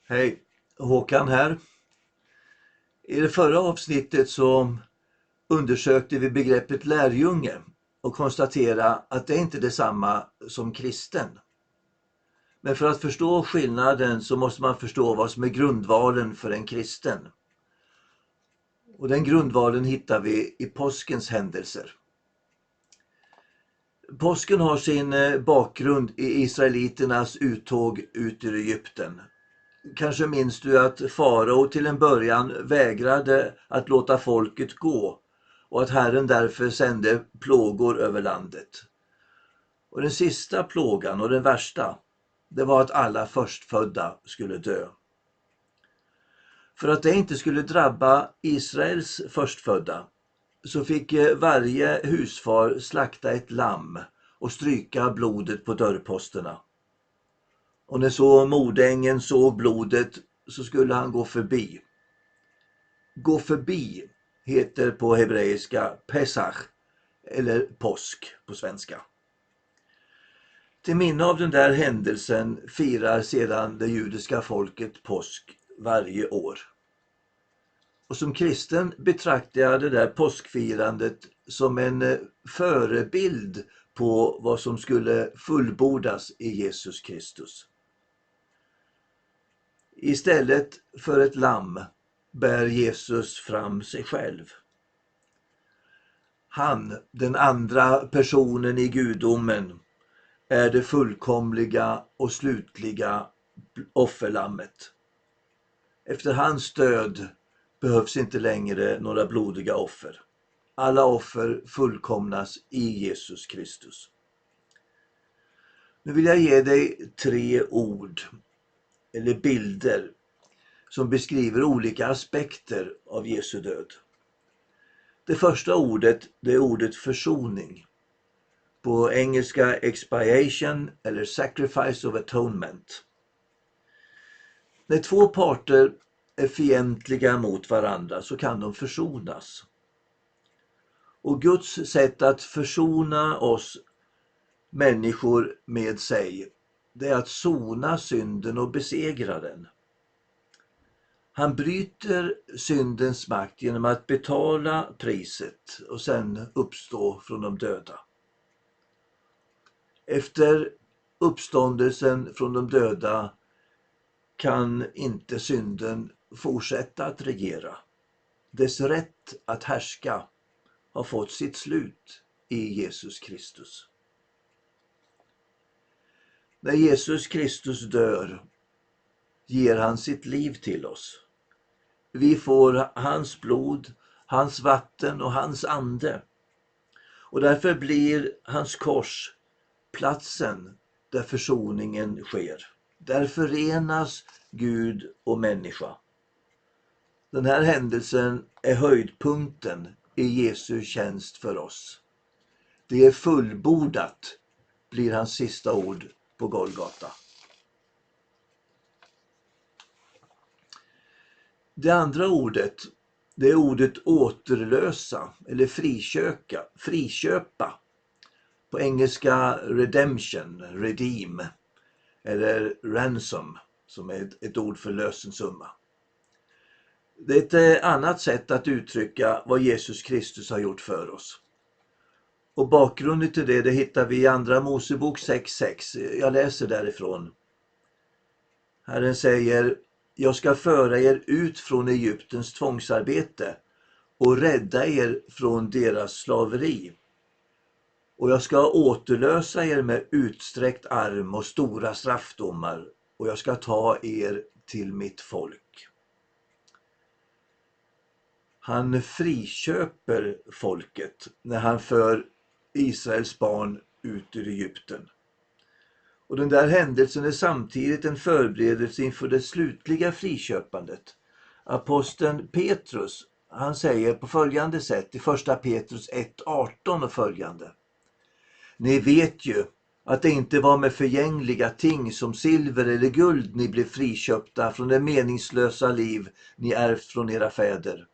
Hej, Håkan här. I det förra avsnittet så undersökte vi begreppet lärjunge och konstaterade att det inte är detsamma som kristen. Men för att förstå skillnaden så måste man förstå vad som är grundvalen för en kristen. Och den grundvalen hittar vi i påskens händelser. Påsken har sin bakgrund i israeliternas uttåg ut ur Egypten. Kanske minns du att farao till en början vägrade att låta folket gå och att Herren därför sände plågor över landet. Och den sista plågan och den värsta, det var att alla förstfödda skulle dö. För att det inte skulle drabba Israels förstfödda så fick varje husfar slakta ett lamm och stryka blodet på dörrposterna. Och när så mordängen såg blodet så skulle han gå förbi. Gå förbi heter på hebreiska Pesach eller påsk på svenska. Till minne av den där händelsen firar sedan det judiska folket påsk varje år. Och som kristen betraktar jag det där påskfirandet som en förebild på vad som skulle fullbordas i Jesus Kristus. Istället för ett lamm bär Jesus fram sig själv. Han, den andra personen i gudomen, är det fullkomliga och slutliga offerlammet. Efter hans död behövs inte längre några blodiga offer. Alla offer fullkomnas i Jesus Kristus. Nu vill jag ge dig 3 ord eller bilder som beskriver olika aspekter av Jesu död. Det första ordet, det är ordet försoning. På engelska expiation eller sacrifice of atonement. När 2 parter är fientliga mot varandra så kan de försonas. Och Guds sätt att försona oss människor med sig, det är att sona synden och besegra den. Han bryter syndens makt genom att betala priset och sen uppstå från de döda. Efter uppståndelsen från de döda kan inte synden fortsätta att regera. Dess rätt att härska har fått sitt slut i Jesus Kristus. När Jesus Kristus dör ger han sitt liv till oss. Vi får hans blod, hans vatten och hans ande. Och därför blir hans kors platsen där försoningen sker. Där förenas Gud och människa. Den här händelsen är höjdpunkten i Jesu tjänst för oss. Det är fullbordat, blir hans sista ord på Golgata. Det andra ordet, det är ordet återlösa eller friköpa. På engelska redemption, redeem eller ransom som är ett ord för lösensumma. Det är ett annat sätt att uttrycka vad Jesus Kristus har gjort för oss. Och bakgrunden till det hittar vi i Andra Mosebok 6:6. Jag läser därifrån. Herren säger: jag ska föra er ut från Egyptens tvångsarbete och rädda er från deras slaveri. Och jag ska återlösa er med utsträckt arm och stora straffdomar, och jag ska ta er till mitt folk. Han friköper folket när han för Israels barn ut ur Egypten. Och den där händelsen är samtidigt en förberedelse inför det slutliga friköpandet. Aposteln Petrus, han säger på följande sätt i första Petrus 1:18 och följande. Ni vet ju att det inte var med förgängliga ting som silver eller guld ni blev friköpta från det meningslösa liv ni ärvt från era fäder.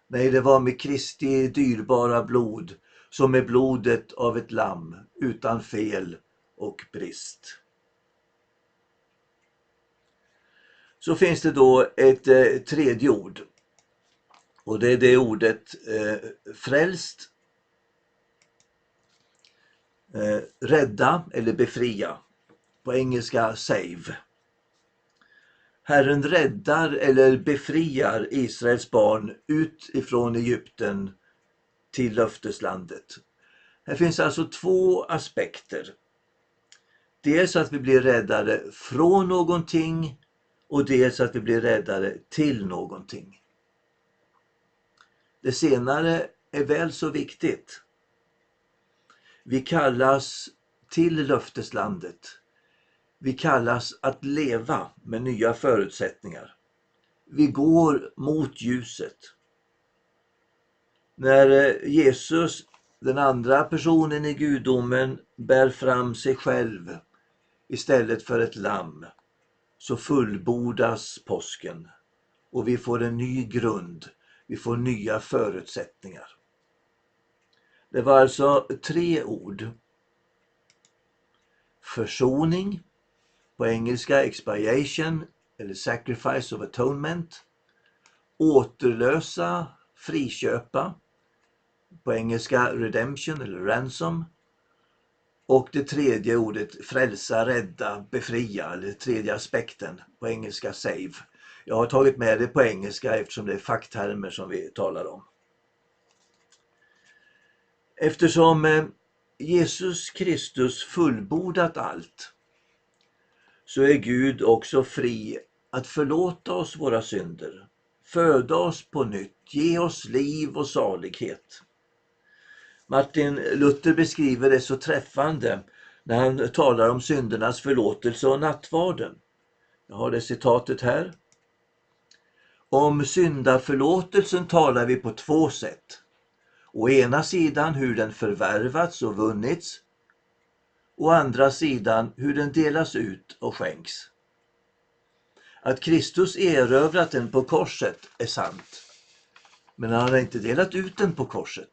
Nej, det var med Kristi dyrbara blod, som är blodet av ett lamm utan fel och brist. Så finns det då ett tredje ord. Och det är det ordet frälst, rädda eller befria. På engelska save. Herren räddar eller befriar Israels barn ut ifrån Egypten till löfteslandet. Här finns alltså två aspekter. Dels att vi blir räddade från någonting och dels att vi blir räddade till någonting. Det senare är väl så viktigt. Vi kallas till löfteslandet. Vi kallas att leva med nya förutsättningar. Vi går mot ljuset. När Jesus, den andra personen i gudomen, bär fram sig själv istället för ett lamm, så fullbordas påsken och vi får en ny grund, vi får nya förutsättningar. Det var alltså tre ord. Försoning, på engelska expiation eller sacrifice of atonement. Återlösa, friköpa, på engelska redemption eller ransom. Och det tredje ordet, frälsa, rädda, befria, eller tredje aspekten, på engelska save. Jag har tagit med det på engelska eftersom det är facktermer som vi talar om. Eftersom Jesus Kristus fullbordat allt, så är Gud också fri att förlåta oss våra synder, föda oss på nytt, ge oss liv och salighet. Martin Luther beskriver det så träffande när han talar om syndernas förlåtelse och nattvarden. Jag har det citatet här. Om syndaförlåtelsen talar vi på två sätt. Å ena sidan hur den förvärvats och vunnits. Å andra sidan hur den delas ut och skänks. Att Kristus erövrat den på korset är sant. Men han har inte delat ut den på korset.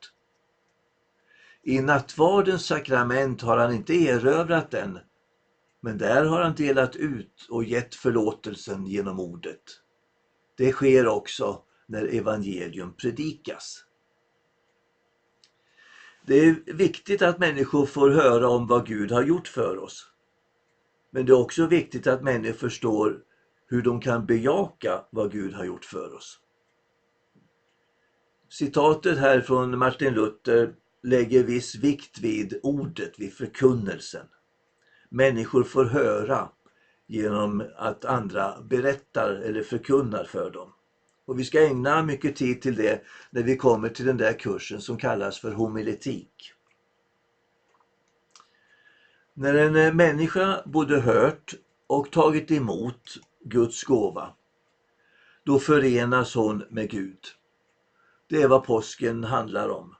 I nattvardens sakrament har han inte erövrat den, men där har han delat ut och gett förlåtelsen genom ordet. Det sker också när evangelium predikas. Det är viktigt att människor får höra om vad Gud har gjort för oss. Men det är också viktigt att människor förstår hur de kan bejaka vad Gud har gjort för oss. Citatet här från Martin Luther lägger viss vikt vid ordet, vid förkunnelsen. Människor får höra genom att andra berättar eller förkunnar för dem. Och vi ska ägna mycket tid till det när vi kommer till den där kursen som kallas för homiletik. När en människa både hört och tagit emot Guds gåva, då förenas hon med Gud. Det är vad påsken handlar om.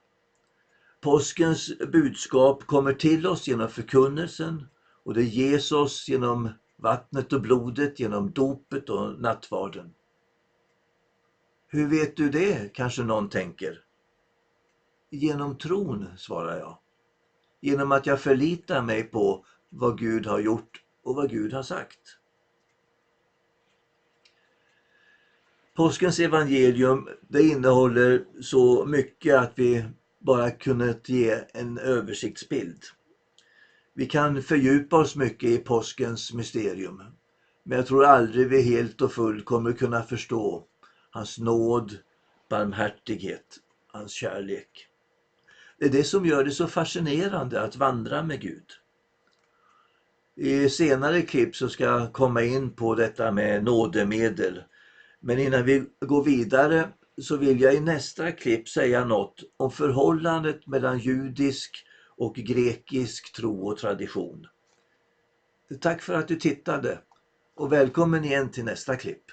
Påskens budskap kommer till oss genom förkunnelsen och det ges oss genom vattnet och blodet, genom dopet och nattvarden. Hur vet du det, kanske någon tänker? Genom tron, svarar jag. Genom att jag förlitar mig på vad Gud har gjort och vad Gud har sagt. Påskens evangelium, det innehåller så mycket att vi bara kunnat ge en översiktsbild. Vi kan fördjupa oss mycket i påskens mysterium, men jag tror aldrig vi helt och fullt kommer kunna förstå hans nåd, barmhärtighet, hans kärlek. Det är det som gör det så fascinerande att vandra med Gud. I senare klipp så ska jag komma in på detta med nådemedel. Men innan vi går vidare så vill jag i nästa klipp säga något om förhållandet mellan judisk och grekisk tro och tradition. Tack för att du tittade och välkommen igen till nästa klipp.